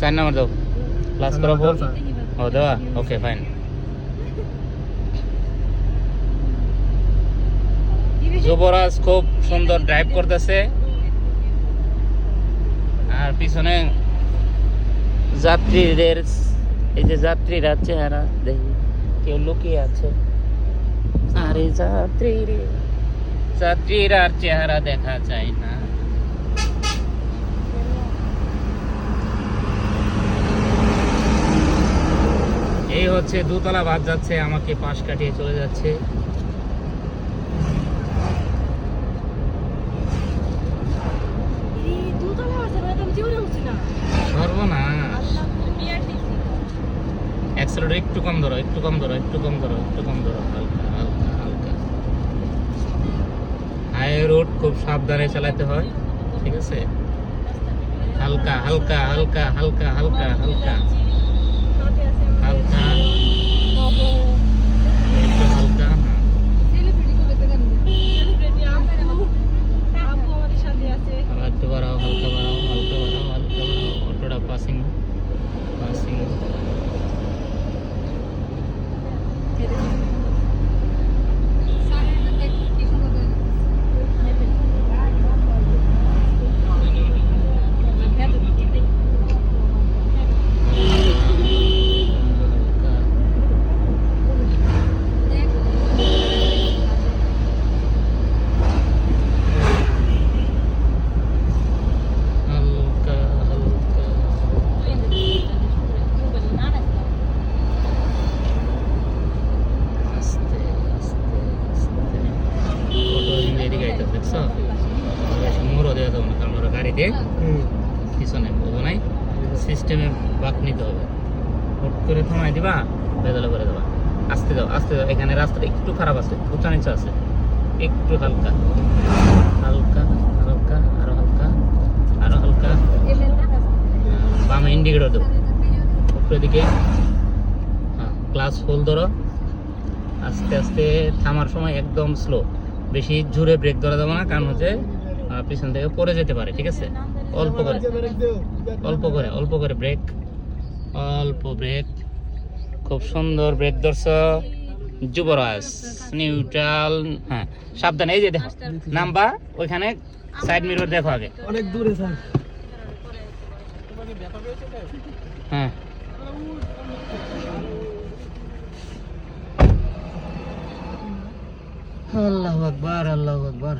sign number দাও class করা পর ও দেওয়া ওকে ফাইন যুবরাজ খুব সুন্দর ড্রাইভ করতেছে আর পিছনে যাত্রীদের এই যে যাত্রীরা চেহারা দেখি কেউ লুকিয়ে আছে আরে যাত্রীরা চেহারা দেখা যায় না এই হচ্ছে দোতলা বাস যাচ্ছে আমাকে পাশ কাটিয়ে চলে যাচ্ছে অ্যাক্সেলারেটর একটু কম ধরো একটু কম ধরো একটু কম ধরো একটু কম ধরো হালকা হালকা হালকা হাই রোড খুব সাবধানে চালাতে হয় ঠিক আছে হালকা হালকা হালকা হালকা হালকা হালকা হালকা একটু হালকা একটু বাড়াও হালকা বাড়াও হালকা বাড়াও হালকা বাড়াও অটোটা পাসিং পাসিং পিছনে বোঝো নাই সিস্টেমে বাক নিতে হবে হুট করে থামাই দিবা বেদলে করে দেবা আস্তে দাও এখানে রাস্তাটা একটু খারাপ আছে উঁচা নিচা আছে একটু হালকা হালকা হালকা আরো হালকা আরো হালকা বামে ইন্ডিকেটর দেবো উপরের দিকে হ্যাঁ ক্লাস হোল ধরো আস্তে আস্তে থামার সময় একদম স্লো বেশি জোরে ব্রেক ধরা দেবো না কারণ হচ্ছে পিছন থেকে পড়ে যেতে পারে ঠিক আছে অল্প করে অল্প করে অল্প করে ব্রেক অল্প ব্রেক খুব সুন্দর ব্রেক ধরছ যুবরাজ নিউট্রাল হ্যাঁ সাবধানে এই যে দেখো নাম্বার ওইখানে সাইড মিরর দেখো আগে অনেক দূরে স্যার হ্যাঁ আল্লাহু আকবার আল্লাহু আকবার